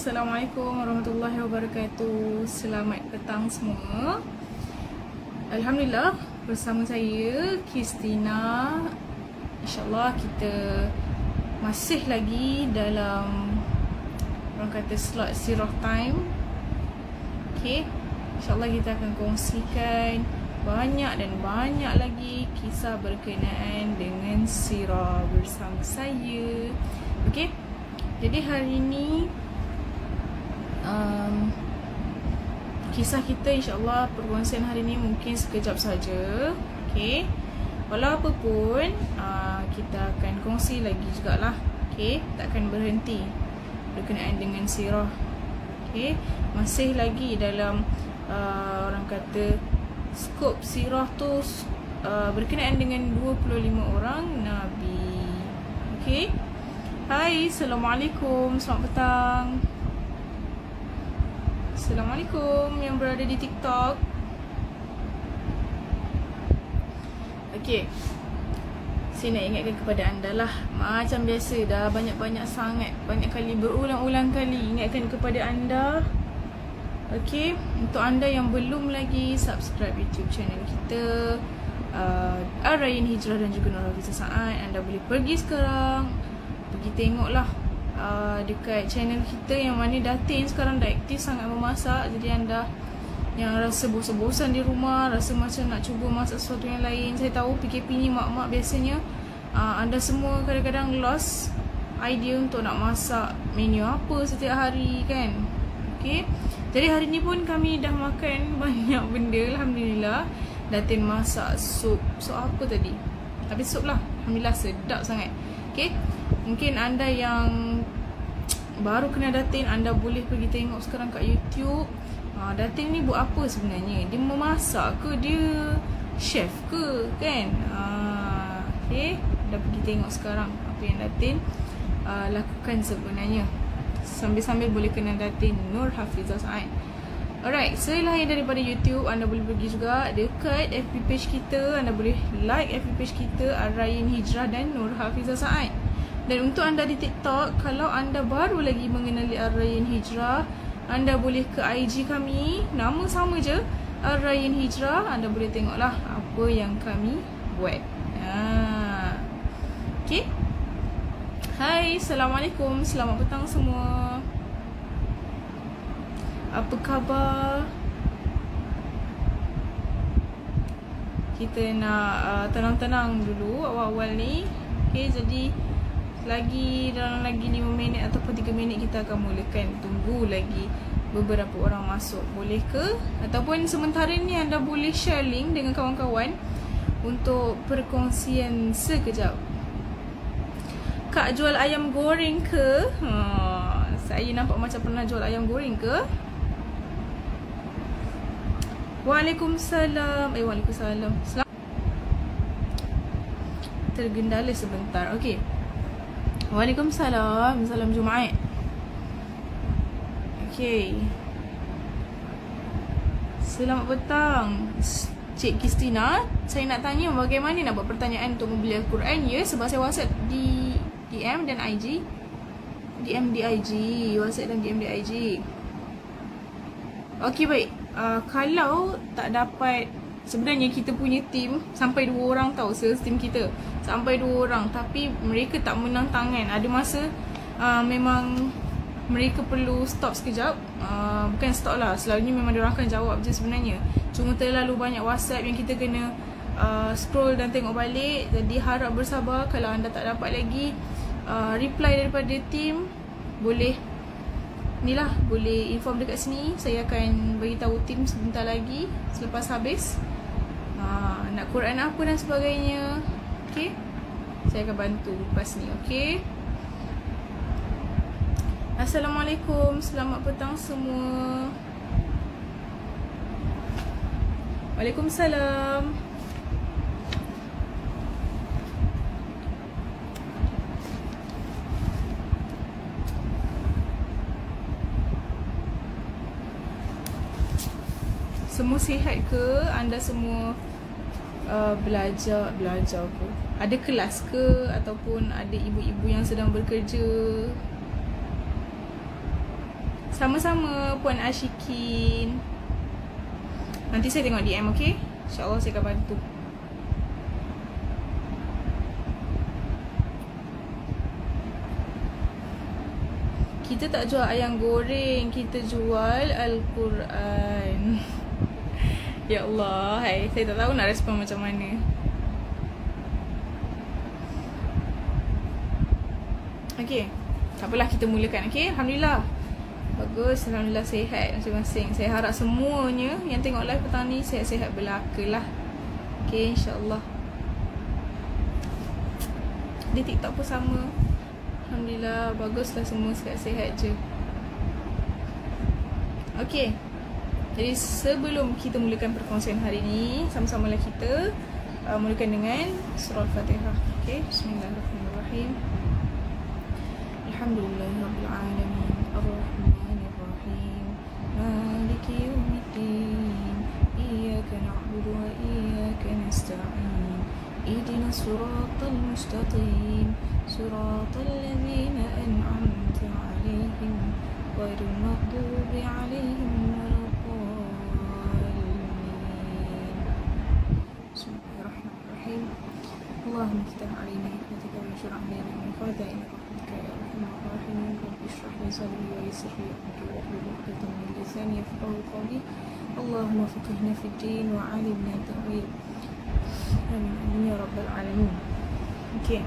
Assalamualaikum warahmatullahi wabarakatuh. Selamat petang semua. Alhamdulillah, bersama saya Kristina. InsyaAllah kita masih lagi dalam orang kata slot sirah time. Okay, InsyaAllah kita akan kongsikan banyak dan banyak lagi kisah berkenaan dengan sirah bersama saya. Okay, jadi hari ini kisah kita insyaAllah perkongsian hari ni mungkin sekejap saja. Okay, walau apa pun kita akan kongsi lagi jugalah. Okay, tak akan berhenti berkenaan dengan sirah. Okay, masih lagi dalam orang kata skop sirah tu berkenaan dengan 25 orang Nabi. Okay, hai, Assalamualaikum, selamat petang. Assalamualaikum yang berada di TikTok. Okay, saya nak ingatkan kepada anda lah, macam biasa dah banyak kali berulang-ulang kali ingatkan kepada anda. Okay, untuk anda yang belum lagi subscribe YouTube channel kita Ar-Rayyan Hijrah dan juga Nur Hafizah Saad, anda boleh pergi sekarang, pergi tengoklah dekat channel kita yang mana Datin sekarang dah aktif sangat memasak. Jadi anda yang rasa bosan-bosan di rumah, rasa macam nak cuba masak sesuatu yang lain, saya tahu PKP ni mak-mak biasanya anda semua kadang-kadang lost idea untuk nak masak menu apa setiap hari kan. Okay, jadi hari ni pun kami dah makan banyak benda. Alhamdulillah, Datin masak sup apa tadi, tapi sup lah, Alhamdulillah sedap sangat. Okay, mungkin anda yang baru kenal Datin, anda boleh pergi tengok sekarang kat YouTube. Datin ni buat apa sebenarnya? Dia memasak ke? Dia chef ke? Kan? Okay, dah pergi tengok sekarang apa yang Datin lakukan sebenarnya. Sambil-sambil boleh kenal Datin Nur Hafizah Saad. Alright, selain daripada YouTube, anda boleh pergi juga dekat FB page kita. Anda boleh like FB page kita Ar-Rayyan Hijrah dan Nur Hafizah Saad. Dan untuk anda di TikTok, kalau anda baru lagi mengenali Ar-Rayyan Hijrah, anda boleh ke IG kami, nama sama je, Ar-Rayyan Hijrah. Anda boleh tengoklah apa yang kami buat. Okay, hai, Assalamualaikum, selamat petang semua. Apa khabar? Kita nak tenang-tenang dulu awal-awal ni. Okay, jadi dalam lagi 5 minit ataupun 3 minit kita akan mulakan. Tunggu lagi beberapa orang masuk, boleh ke? Ataupun sementara ni anda boleh share link dengan kawan-kawan untuk perkongsian sekejap. Kak jual ayam goreng ke? Saya nampak macam pernah jual ayam goreng ke? Waalaikumsalam. Waalaikumsalam. Tergendala sebentar. Okey. Waalaikumsalam. Salam Jumaat. Okey. Selamat petang Cik Kristina. Saya nak tanya bagaimana nak buat pertanyaan untuk membeli Al-Quran ya, sebab saya WhatsApp di DM dan IG. DM di IG, WhatsApp dan DM di IG. Okey, baik. Kalau tak dapat, sebenarnya kita punya team sampai 2 orang tau, sales team kita sampai 2 orang, tapi mereka tak menang tangan. Ada masa memang mereka perlu stop sekejap. Bukan stop lah, selalunya memang diorang akan jawab je sebenarnya. Cuma terlalu banyak WhatsApp yang kita kena scroll dan tengok balik. Jadi harap bersabar. Kalau anda tak dapat lagi reply daripada team, boleh boleh inform dekat sini. Saya akan beritahu tim sebentar lagi selepas habis nak Quran apa dan sebagainya. Okay, saya akan bantu lepas ni. Okay, Assalamualaikum, selamat petang semua. Waalaikumsalam. Semua sihat ke? Anda semua belajar ke? Ada kelas ke? Ataupun ada ibu-ibu yang sedang bekerja? Sama-sama Puan Ashikin. Nanti saya tengok DM, okay? InsyaAllah saya akan bantu. Kita tak jual ayam goreng, kita jual Al-Quran. Ya Allah, hai, saya tak tahu nak respon macam mana. Okay, tak apalah, kita mulakan, okay? Alhamdulillah. Bagus, Alhamdulillah sihat masing-masing. Saya harap semuanya yang tengok live petang ni sihat-sihat belaka lah. Okay, insyaAllah. Di TikTok pun sama. Alhamdulillah, baguslah semua sihat-sihat je. Okay, jadi sebelum kita mulakan perkongsian hari ni, sama-samalah kita mulakan dengan surah Al-Fatihah. Okay, bismillahirrahmanirrahim. Alhamdulillahirrabbilalamin, Ar-Rahmanirrahim, Maliki yawmiddin, Iyaka na'budu wa iyaka nasta'in, Ihdina siratal mustaqim, siratal ladzina an'amta 'alaihim, ghairil maghdubi 'alaihim waladdallin. Bismillahirrahmanirrahim. Allahumma iftah 'alaina hikmatika wa anshur 'alaina min khaza'ini rahmatika ya arhamar rahimin. Rabbi shrah li sadri wa yassir li amri wahlul 'uqdatam min lisani yafqahu qawli. Allahumma faqihna fid din wa 'allimna ta'wil. Amin ya rabbal alamin. Okay,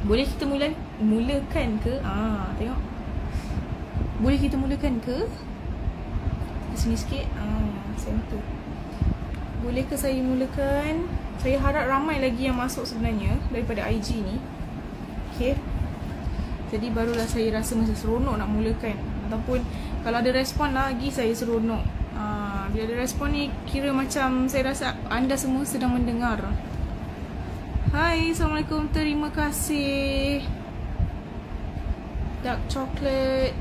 boleh kita mulakan ke? Tengok. Boleh kita mulakan ke? Sini sikit. Center. Boleh ke saya mulakan? Saya harap ramai lagi yang masuk sebenarnya daripada IG ni. Okay, jadi barulah saya rasa macam seronok nak mulakan. Ataupun kalau ada respon lagi, saya seronok. Bila ada respon ni, kira macam saya rasa anda semua sedang mendengar. Hai, Assalamualaikum, terima kasih Dark Chocolate.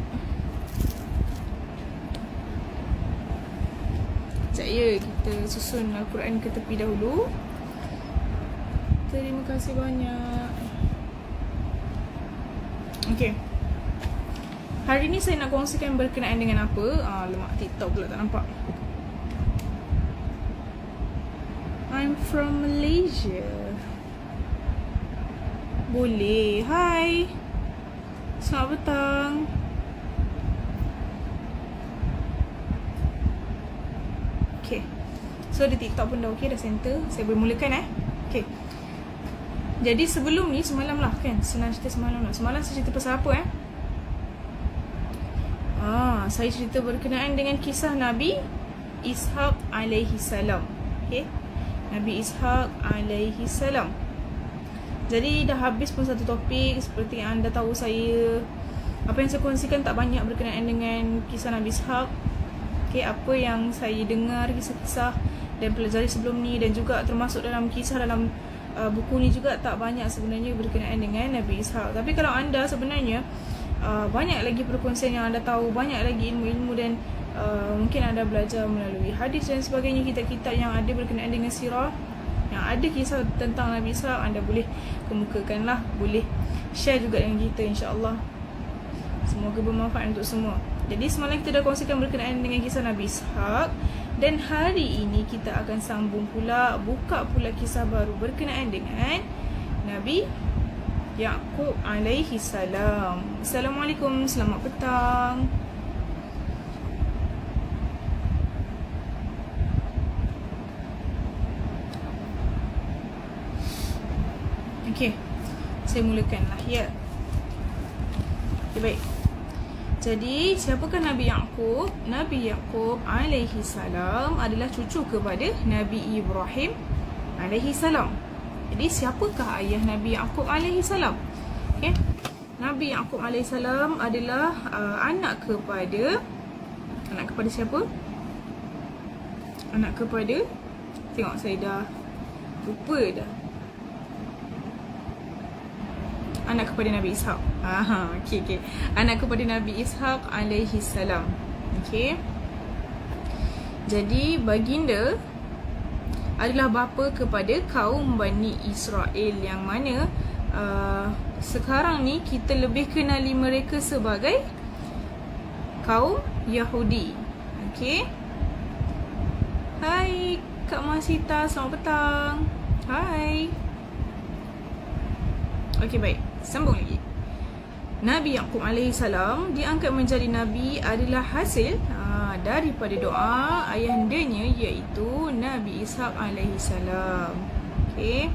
Sekejap ya, kita susun Al-Quran ke tepi dahulu. Terima kasih banyak. Okay, hari ni saya nak kongsikan berkenaan dengan apa? Lemak TikTok pula tak nampak. I'm from Malaysia. Boleh. Hai, selamat petang. Okay, so di TikTok pun dah okay, dah center. Saya boleh mulakan Okay, jadi sebelum ni, semalam lah kan, senang cerita semalam lah. Semalam saya cerita pasal apa saya cerita berkenaan dengan kisah Nabi Ishaq alaihi salam. Okay, Nabi Ishaq alaihi salam. Jadi dah habis pun satu topik. Seperti yang anda tahu, apa yang saya kongsikan tak banyak berkenaan dengan kisah Nabi Ishaq. Okay, apa yang saya dengar, kisah-kisah dan pelajari sebelum ni, dan juga termasuk dalam kisah dalam buku ni juga tak banyak sebenarnya berkenaan dengan Nabi Ishaq. Tapi kalau anda sebenarnya banyak lagi perkongsian yang anda tahu, banyak lagi ilmu-ilmu, dan mungkin anda belajar melalui hadis dan sebagainya, kitab-kitab yang ada berkenaan dengan sirah, yang ada kisah tentang Nabi Ishaq, anda boleh kemukakanlah, boleh share juga dengan kita, insya-Allah. Semoga bermanfaat untuk semua. Jadi semalam kita dah kongsikan berkenaan dengan kisah Nabi Ishaq, dan hari ini kita akan sambung pula, buka pula kisah baru berkenaan dengan Nabi Yaqub alaihi salam. Assalamualaikum, selamat petang. Okay, saya mulakanlah ya. Okay, baik. Jadi, siapakah Nabi Yaqub? Nabi Yaqub alaihi salam adalah cucu kepada Nabi Ibrahim alaihi salam. Jadi, siapakah ayah Nabi Yaqub alaihi salam? Okay, Nabi Yaqub alaihi salam adalah anak kepada siapa? Anak kepada, tengok saya dah lupa dah. Anak kepada Nabi Ishaq. Okay. Anak kepada Nabi Ishaq alaihi salam. Okay. Jadi baginda adalah bapa kepada kaum Bani Israel, yang mana sekarang ni kita lebih kenali mereka sebagai kaum Yahudi. Okey. Hai Kak Masita, selamat petang. Hai. Okey, baik. Sambung lagi. Nabi Yaqub alaihissalam diangkat menjadi Nabi adalah hasil daripada doa ayahandanya, iaitu Nabi Ishaq alaihissalam. Okey.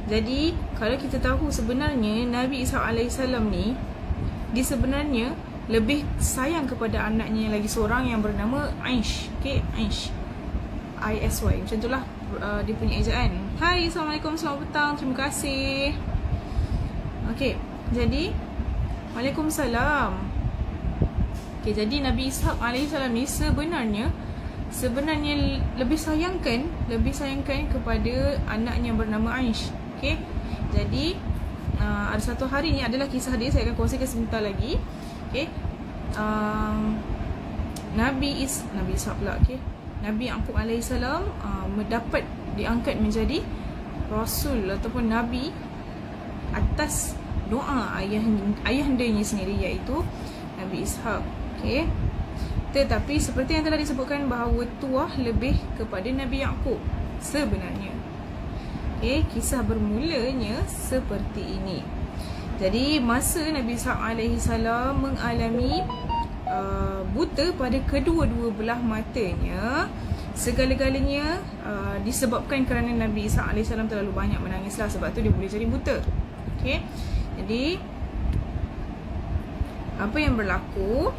Jadi kalau kita tahu sebenarnya Nabi Ishaq alaihissalam ni, dia sebenarnya lebih sayang kepada anaknya lagi seorang yang bernama Aish. Okey, Aish. ISY. Macam itulah dia punya ejaan. Hai, Assalamualaikum, selamat petang. Terima kasih. Okey, jadi Waalaikumsalam. Okay, jadi Nabi Ishaq alaihissalam ni sebenarnya lebih sayangkan kepada anaknya bernama Aish. Okay, jadi ada satu hari ni adalah kisah dia, saya akan kongsikan sebentar lagi. Okay, Nabi Ishaq pula. Okay, Nabi Yaqub alaihissalam mendapat diangkat menjadi Rasul ataupun Nabi atas doa ayahandanya sendiri, iaitu Nabi Ishaq. Okey. Tetapi seperti yang telah disebutkan bahawa tuah lebih kepada Nabi Yaqub sebenarnya. Okey, kisah bermulanya seperti ini. Jadi masa Nabi Ishaq alaihissalam mengalami buta pada kedua-dua belah matanya, segala-galanya disebabkan kerana Nabi Ishaq alaihissalam terlalu banyak menangislah, sebab tu dia boleh jadi buta. Okey. Jadi apa yang berlaku?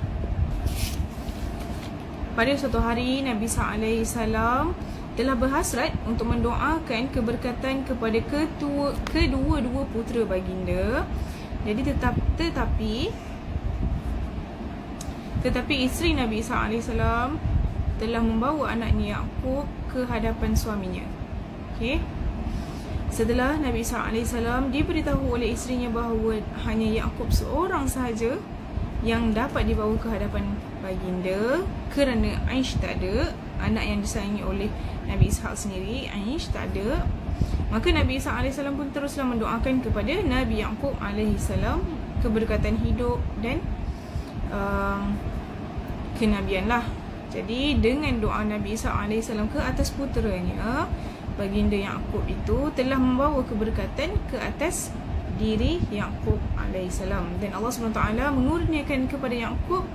Pada suatu hari Nabi Ishaq alaihissalam telah berhasrat untuk mendoakan keberkatan kepada kedua-dua putera baginda. Jadi tetapi isteri Nabi Ishaq alaihissalam telah membawa anaknya Yaqub ke hadapan suaminya. Okey. Setelah Nabi Ishaq alaihissalam diberitahu oleh isterinya bahawa hanya Yaqub seorang sahaja yang dapat dibawa ke hadapan baginda kerana Aish tak ada, anak yang disayangi oleh Nabi Ishaq sendiri, Aish tak ada, maka Nabi Ishaq alaihissalam pun teruslah mendoakan kepada Nabi Yaqub alaihissalam keberkatan hidup dan kenabian lah. Jadi dengan doa Nabi Ishaq alaihissalam ke atas puteranya, baginda Yaqub itu telah membawa keberkatan ke atas diri Yaqub alaihissalam, dan Allah SWT mengurniakan kepada Yaqub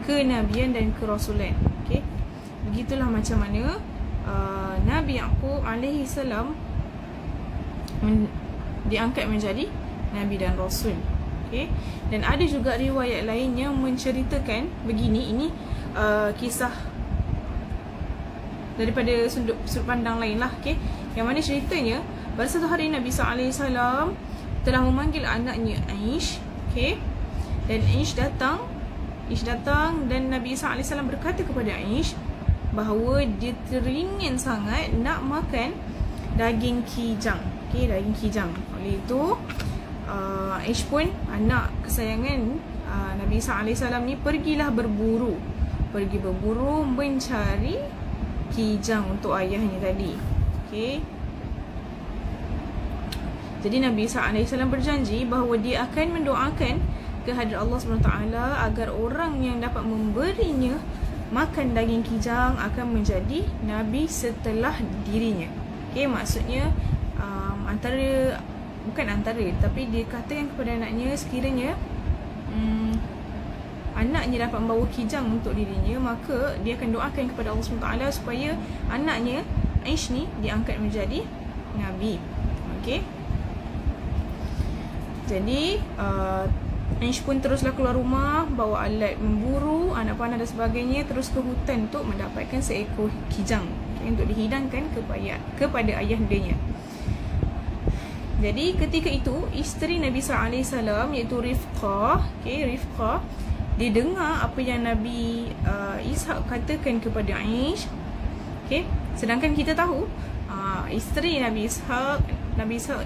kenabian dan kerasulan. Okey, begitulah macam mana Nabi Yaqub alaihissalam diangkat menjadi Nabi dan Rasul. Okey, dan ada juga riwayat lain yang menceritakan begini. Ini kisah daripada sudut pandang lain lah. Okay, yang mana ceritanya pada satu hari Nabi SAW telah memanggil anaknya Aish. Okay, dan Aish datang dan Nabi SAW berkata kepada Aish bahawa dia teringin sangat nak makan daging kijang. Okay, daging kijang. Oleh itu Aish pun, anak kesayangan Nabi SAW ni, pergi berburu mencari kijang untuk ayahnya tadi. Okey. Jadi Nabi SAW berjanji bahawa dia akan mendoakan kehadrat Allah SWT agar orang yang dapat memberinya makan daging kijang akan menjadi Nabi setelah dirinya. Okey, maksudnya tapi dia katakan kepada anaknya, sekiranya anaknya dapat membawa kijang untuk dirinya, maka dia akan doakan kepada Allah SWT supaya anaknya Aish ni diangkat menjadi Nabi. Okey. Jadi Aish pun teruslah keluar rumah, bawa alat memburu, anak panah dan sebagainya, terus ke hutan untuk mendapatkan seekor kijang, okay, untuk dihidangkan kepada ayahandanya. Jadi ketika itu isteri Nabi SAW iaitu Rifqah, Rifqah, dia dengar apa yang Nabi Ishaq katakan kepada Aish. Okay, sedangkan kita tahu isteri Nabi Ishaq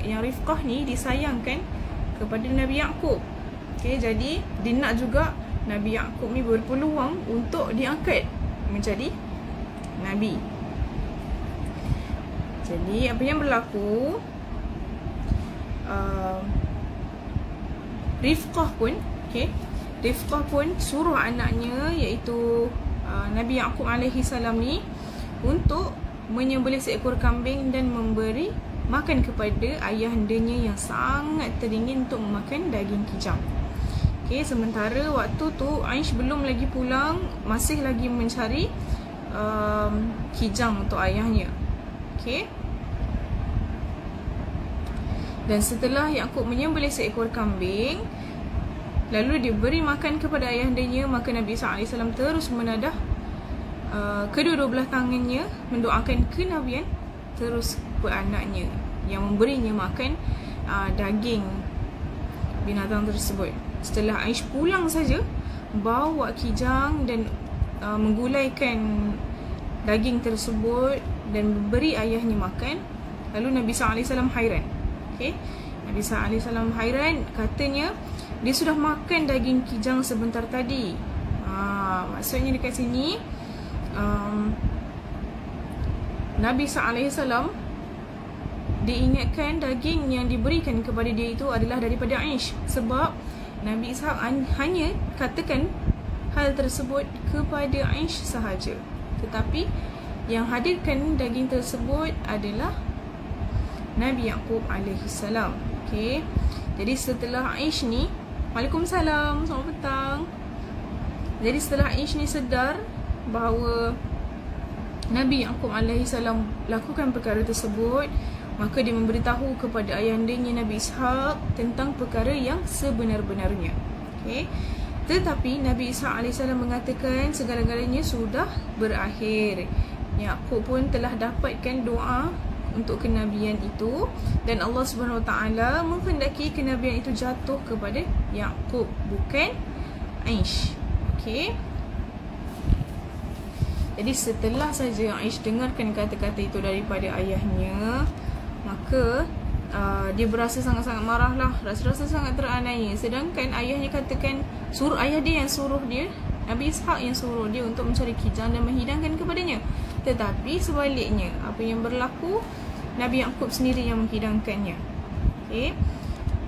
yang Rifqah ni disayangkan kepada Nabi Yaqub. Okay, jadi dia nak juga Nabi Yaqub ni berpeluang untuk diangkat menjadi Nabi. Jadi apa yang berlaku, Rifqah pun, okay, Rifqah pun suruh anaknya iaitu Nabi Yaqub alaihi salam ni untuk menyembelih seekor kambing dan memberi makan kepada ayahandanya yang sangat teringin untuk memakan daging kijang. Okey, sementara waktu tu Aish belum lagi pulang, masih lagi mencari kijang untuk ayahnya. Okey. Dan setelah Yaqub menyembelih seekor kambing, lalu diberi makan kepada ayahandanya, maka Nabi Isa AS terus menadah kedua-dua belah tangannya mendoakan kenabian terus kepada anaknya yang memberinya makan daging binatang tersebut. Setelah Aish pulang saja, bawa kijang dan menggulaikan daging tersebut dan beri ayahnya makan. Lalu Nabi SAW hairan. Okay? Nabi SAW hairan, katanya dia sudah makan daging kijang sebentar tadi. Maksudnya dekat sini Nabi SAW diingatkan daging yang diberikan kepada dia itu adalah daripada Aish. Sebab Nabi Ishaq hanya katakan hal tersebut kepada Aish sahaja, tetapi yang hadirkan daging tersebut adalah Nabi Yaqub alaihi salam. Okey. Jadi setelah Aish ni, Waalaikumsalam, selamat petang. Jadi setelah Aish ni sedar bahawa Nabi Yaqub alaihi salam lakukan perkara tersebut, maka dia memberitahu kepada ayahandanya Nabi Ishaq tentang perkara yang sebenar-benarnya. Okey. Tetapi Nabi Ishaq alaihi salam mengatakan segala-galanya sudah berakhir. Yaqub pun telah dapatkan doa untuk kenabian itu, dan Allah Subhanahu Wa Taala menghendaki kenabian itu jatuh kepada Yaqub, bukan Aish. Okey. Jadi setelah saja Aish dengarkan kata-kata itu daripada ayahnya, maka dia berasa sangat-sangat marahlah, rasa-rasa sangat teraniaya. Sedangkan ayahnya katakan, ayah dia yang suruh dia, Nabi Ishaq yang suruh dia untuk mencari kijang dan menghidangkan kepadanya. Tetapi sebaliknya, apa yang berlaku, Nabi Yaqub sendiri yang menghidangkannya. Okay.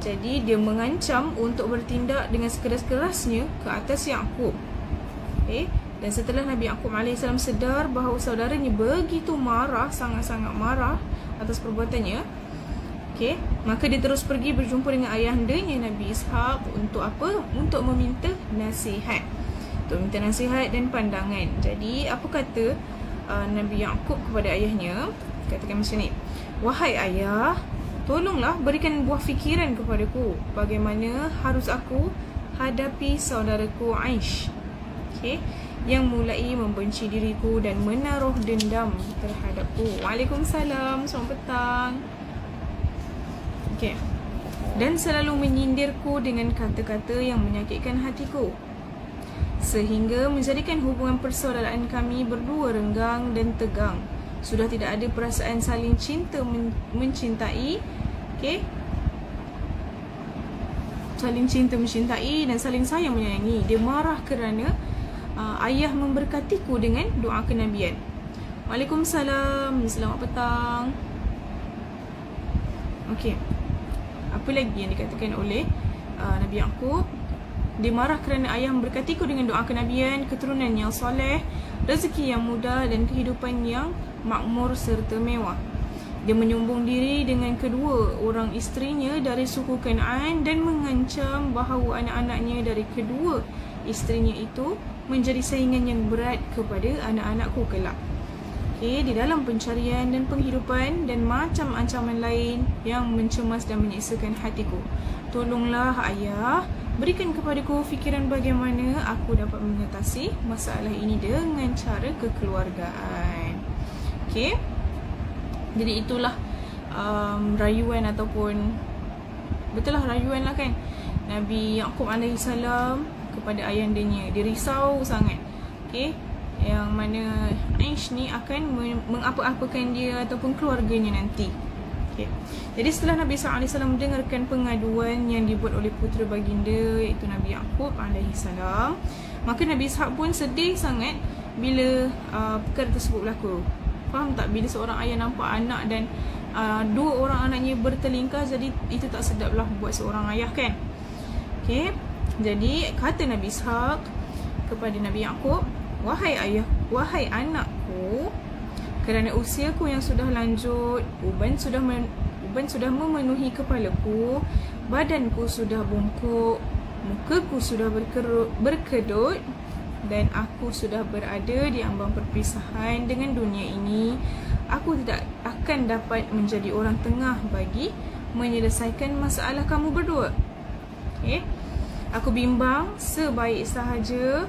Jadi dia mengancam untuk bertindak dengan sekeras-kerasnya ke atas Yaqub. Okay. Dan setelah Nabi Yaqub AS sedar bahawa saudaranya begitu marah, sangat-sangat marah atas perbuatannya, okay, maka dia terus pergi berjumpa dengan ayahandanya Nabi Ishaq. Untuk apa? Untuk meminta nasihat. Untuk minta nasihat dan pandangan. Jadi apa kata Nabi Yaqub kepada ayahnya? Katakan macam ni, wahai ayah, tolonglah berikan buah fikiran kepadaku, bagaimana harus aku hadapi saudaraku Aish, okay, yang mulai membenci diriku dan menaruh dendam terhadapku. Waalaikumsalam, selamat petang. Okay. Dan selalu menyindirku dengan kata-kata yang menyakitkan hatiku, sehingga menjadikan hubungan persaudaraan kami berdua renggang dan tegang. Sudah tidak ada perasaan saling cinta mencintai, okay? Saling cinta mencintai dan saling sayang menyayangi. Dia marah kerana ayah memberkatiku dengan doa kenabian. Waalaikumsalam, selamat petang. Okey. Apa lagi yang dikatakan oleh Nabi Yaqub? Dia marah kerana ayah memberkatiku dengan doa kenabian, keturunan yang soleh, rezeki yang mudah dan kehidupan yang makmur serta mewah. Dia menyombong diri dengan kedua orang isterinya dari suku Kan'an dan mengancam bahawa anak-anaknya dari kedua isterinya itu menjadi saingan yang berat kepada anak-anakku kelak. Okay, di dalam pencarian dan penghidupan dan macam ancaman lain yang mencemas dan menyiksakan hatiku. Tolonglah ayah, berikan kepadaku fikiran bagaimana aku dapat mengatasi masalah ini dengan cara kekeluargaan. Okay. Jadi itulah rayuan ataupun betul lah rayuan lah kan Nabi Yaqub AS kepada ayahandanya. Dia risau sangat, okay, yang mana Aish ni akan mengapa-apakan dia ataupun keluarganya nanti. Okay. Jadi setelah Nabi SAW mendengarkan pengaduan yang dibuat oleh putera baginda iaitu Nabi Yaqub AS, maka Nabi Ishaq pun sedih sangat bila perkara tersebut berlaku. Faham tak? Bila seorang ayah nampak anak dan dua orang anaknya bertelingkah, jadi itu tak sedap lah buat seorang ayah kan. Okay. Jadi kata Nabi Ishaq kepada Nabi Yaqub, wahai ayah, wahai anakku, kerana usiaku yang sudah lanjut, uban sudah memenuhi kepalaku, badanku sudah bungkuk, mukaku sudah berkedut, dan aku sudah berada di ambang perpisahan dengan dunia ini. Aku tidak akan dapat menjadi orang tengah bagi menyelesaikan masalah kamu berdua. Okay? Aku bimbang sebaik sahaja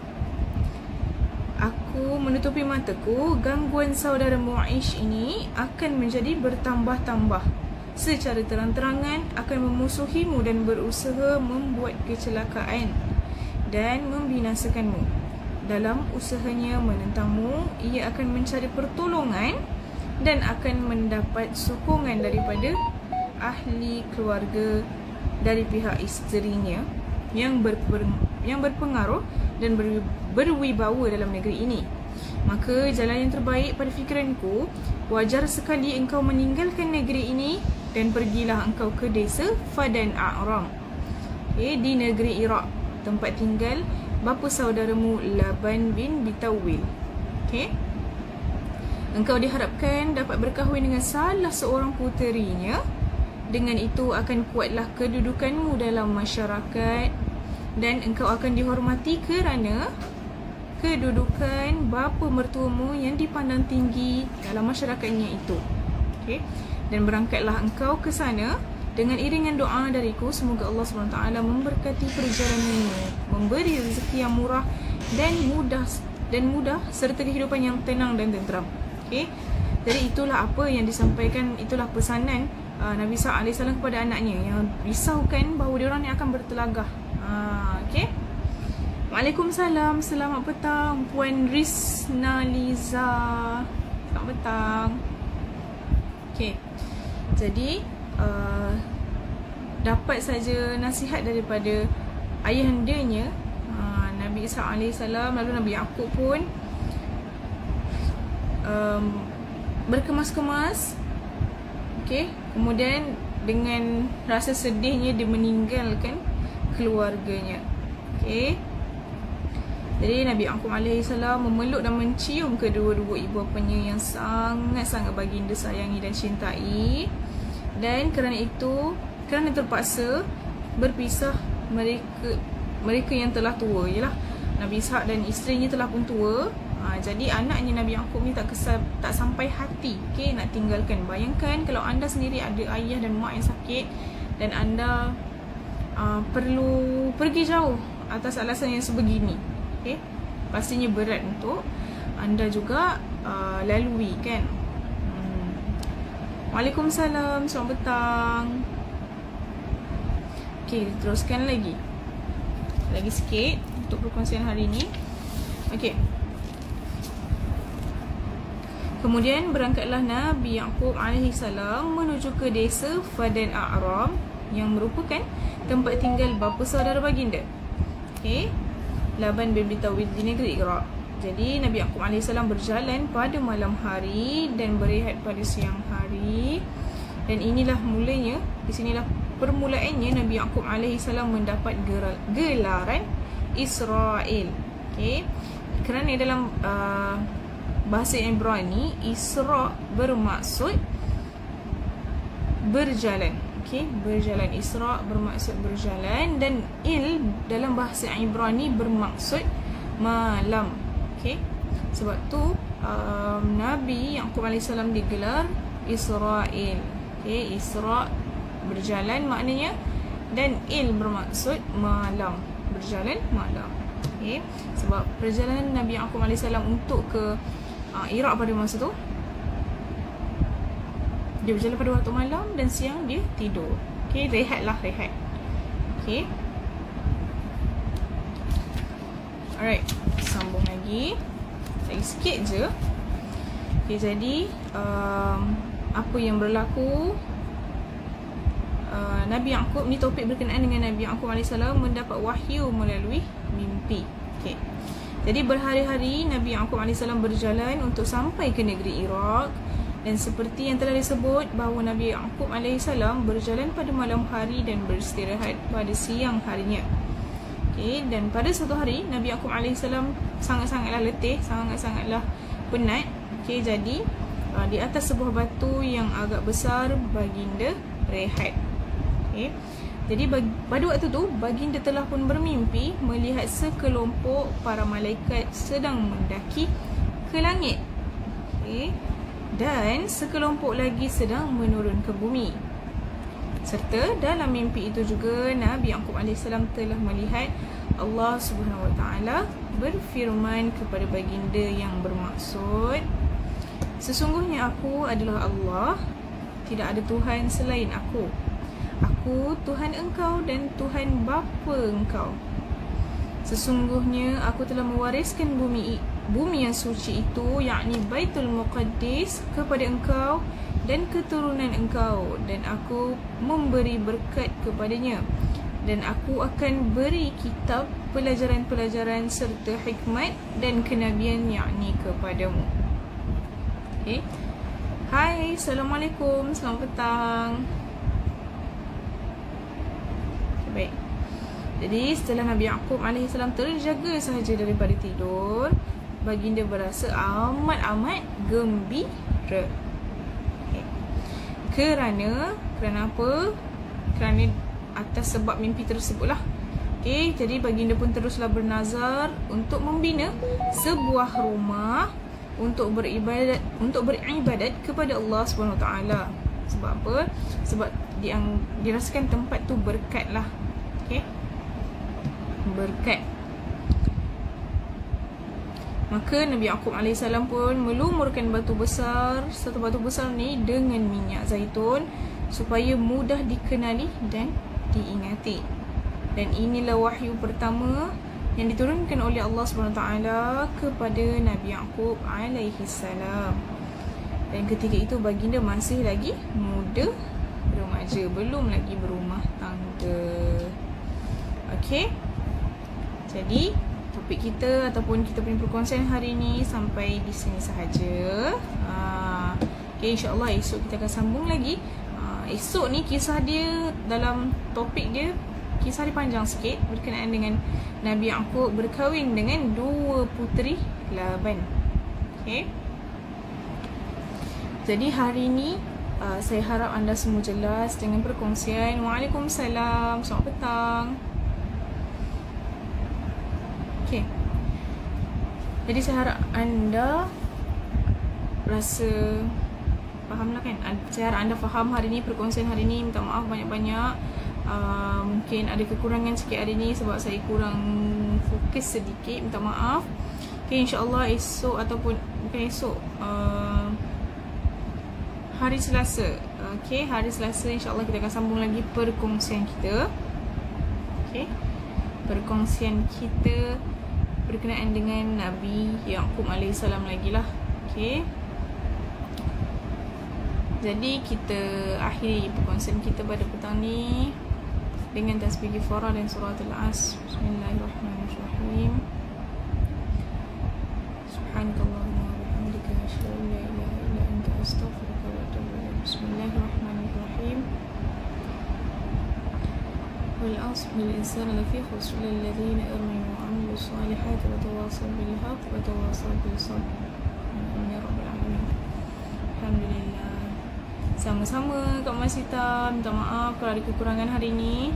aku menutupi mataku, gangguan saudara Mu'ish ini akan menjadi bertambah-tambah. Secara terang-terangan akan memusuhimu dan berusaha membuat kecelakaan dan membinasakanmu. Dalam usahanya menentangmu, ia akan mencari pertolongan dan akan mendapat sokongan daripada ahli keluarga dari pihak isterinya yang berpengaruh dan berwibawa dalam negeri ini. Maka jalan yang terbaik pada fikiranku, wajar sekali engkau meninggalkan negeri ini dan pergilah engkau ke desa Fadan A'ram, di negeri Iraq, tempat tinggal bapa saudaramu Laban bin Bitawil. Engkau diharapkan dapat berkahwin dengan salah seorang puterinya. Dengan itu akan kuatlah kedudukanmu dalam masyarakat dan engkau akan dihormati kerana kedudukan bapa mertuamu yang dipandang tinggi dalam masyarakatnya itu. Dan berangkatlah engkau ke sana dengan iringan doa dariku, semoga Allah SWT memberkati perjalananmu, memberi rezeki yang murah dan mudah serta kehidupan yang tenang dan tenteram. Jadi itulah apa yang disampaikan, itulah pesanan Nabi SAW kepada anaknya yang risaukan bahawa diorang ni akan bertelagah. Waalaikumsalam, selamat petang Puan Rizna Liza. Selamat petang. Jadi dapat saja nasihat daripada ayahandanya Nabi Isa AS, lalu Nabi Yaqub pun berkemas-kemas. Kemudian dengan rasa sedihnya dia meninggalkan keluarganya. Jadi Nabi Yaqub AS memeluk dan mencium kedua-dua ibu bapanya yang sangat-sangat baginda sayangi dan cintai. Dan kerana terpaksa berpisah mereka yang telah tua, ialah Nabi Ishaq dan isterinya telah pun tua. Jadi anaknya Nabi Yaqub ni tak sampai hati nak tinggalkan. Bayangkan kalau anda sendiri ada ayah dan mak yang sakit dan anda perlu pergi jauh atas alasan yang sebegini. Pastinya berat untuk anda juga lalui, kan? Waalaikumsalam, selamat petang. Teruskan lagi sikit untuk perkongsian hari ini. Kemudian berangkatlah Nabi Yaqub AS menuju ke desa Fadan A'ram yang merupakan tempat tinggal bapa saudara baginda, Laban bin Bitawil di negeri Iraq. Jadi Nabi Yaqub AS berjalan pada malam hari dan berehat pada siang hari. Dan inilah mulanya, di sinilah permulaannya Nabi Yaqub AS mendapat gelaran Israel. Kerana dalam bahasa Ibrani, Isra bermaksud berjalan. Berjalan, Isra bermaksud berjalan, dan Il dalam bahasa Ibrani bermaksud malam. Sebab tu Nabi Yaqub AS digelar Israel. Isra berjalan maknanya, dan Il bermaksud malam, berjalan malam. Sebab perjalanan Nabi Yaqub AS untuk ke Iraq pada masa tu, dia berjalan pada waktu malam dan siang dia tidur. Rehat. Alright, sambung lagi sikit je. Jadi apa yang berlaku, Nabi Yaqub ni, topik berkenaan dengan Nabi Yaqub AS mendapat wahyu melalui mimpi. Jadi berhari-hari Nabi Yaqub AS berjalan untuk sampai ke negeri Iraq. Dan seperti yang telah disebut bahawa Nabi Yaqub AS berjalan pada malam hari dan beristirahat pada siang harinya. Okay, dan pada satu hari Nabi Yaqub AS sangat-sangatlah letih, sangat-sangatlah penat. Okay, jadi di atas sebuah batu yang agak besar baginda rehat. Okay, jadi pada waktu tu baginda telah pun bermimpi melihat sekelompok para malaikat sedang mendaki ke langit. Okay, dan sekelompok lagi sedang menurun ke bumi. Serta dalam mimpi itu juga Nabi Yaqub AS telah melihat Allah Subhanahu Wa Taala berfirman kepada baginda yang bermaksud, sesungguhnya aku adalah Allah, tidak ada Tuhan selain aku. Aku Tuhan engkau dan Tuhan bapa engkau. Sesungguhnya aku telah mewariskan bumi yang suci itu, yakni Baitul Muqaddis, kepada engkau dan keturunan engkau, dan aku memberi berkat kepadanya, dan aku akan beri kitab, pelajaran-pelajaran serta hikmat dan kenabian, yakni kepadamu. Okay. Hai, Assalamualaikum, selamat petang. Okay, baik. Jadi setelah Nabi Yaqub AS terjaga sahaja daripada tidur, baginda berasa amat-amat gembira. Kerana apa? Kerana atas sebab mimpi tersebutlah. Okay, jadi baginda pun teruslah bernazar untuk membina sebuah rumah untuk beribadat kepada Allah SWT. Sebab apa? Sebab dirasakan tempat tu berkat lah. Okay, berkat. Maka Nabi Yaqub AS pun melumurkan batu besar, satu batu besar ni dengan minyak zaitun supaya mudah dikenali dan diingati. Dan inilah wahyu pertama yang diturunkan oleh Allah SWT kepada Nabi Yaqub AS. Dan ketika itu baginda masih lagi muda, remaja, belum lagi berumah tangga. Okey. Jadi topik kita ataupun kita punya perkongsian hari ni sampai di sini sahaja. Okay, insyaAllah esok kita akan sambung lagi. Esok ni kisah dia, dalam topik dia, kisah dia panjang sikit berkenaan dengan Nabi Yaqub berkahwin dengan dua puteri Laban. Okay, jadi hari ni saya harap anda semua jelas dengan perkongsian. Waalaikumsalam, selamat petang. Okay, jadi saya harap anda rasa faham lah kan. Saya harap anda faham hari ni, perkongsian hari ni. Minta maaf banyak-banyak. Mungkin ada kekurangan sikit hari ni sebab saya kurang fokus sedikit. Minta maaf. Okay, insyaAllah esok ataupun bukan esok, hari Selasa. Okay, hari Selasa insyaAllah kita akan sambung lagi perkongsian kita. Okay, perkongsian kita berkenaan dengan Nabi Yaqub AS lagi lah. Okay, jadi kita akhiri perkongsian kita pada petang ni dengan tasbih kifarah dan surah Al-As. Bismillahirrahmanirrahim. Subhanakallahumma wa bihamdika, asyhadu an la ilaha illa anta, astaghfiruka wa atubu ilaik. Bismillahirrahmanirrahim. Wal 'asri innal insana lafi khusr illa alladhina amanu wa 'amilus solihati wa tawassaw bil haqqi wa tawassaw bis sabr. Amin ya rabbal alamin. Alhamdulillah. Sama-sama Kak Masita. Minta maaf kalau ada kekurangan hari ni.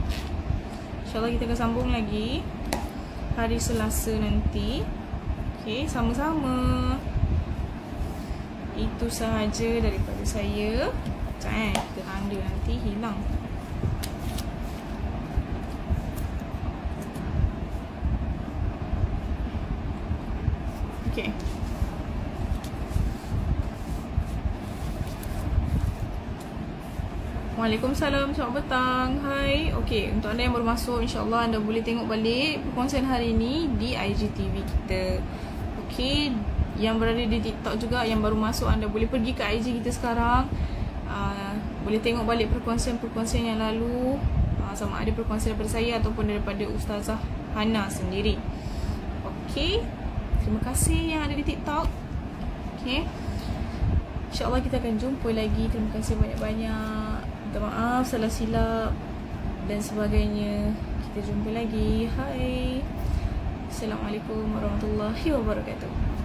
InsyaAllah kita akan sambung lagi hari Selasa nanti. Okay, sama-sama. Itu sahaja daripada saya. Jangan kita tanda nanti hilang. Okay. Waalaikumsalam, selamat petang. Hai. Okey, untuk anda yang baru masuk, insyaAllah anda boleh tengok balik perkongsian hari ni di IGTV kita. Okey, yang berada di TikTok juga, yang baru masuk, anda boleh pergi ke IG kita sekarang. Boleh tengok balik perkongsian-perkongsian yang lalu, sama ada perkongsian daripada saya ataupun daripada Ustazah Hana sendiri. Okey, terima kasih yang ada di TikTok. Okey, InsyaAllah kita akan jumpa lagi. Terima kasih banyak-banyak. Minta maaf salah silap. dan sebagainya. Kita jumpa lagi. Hai. Assalamualaikum warahmatullahi wabarakatuh.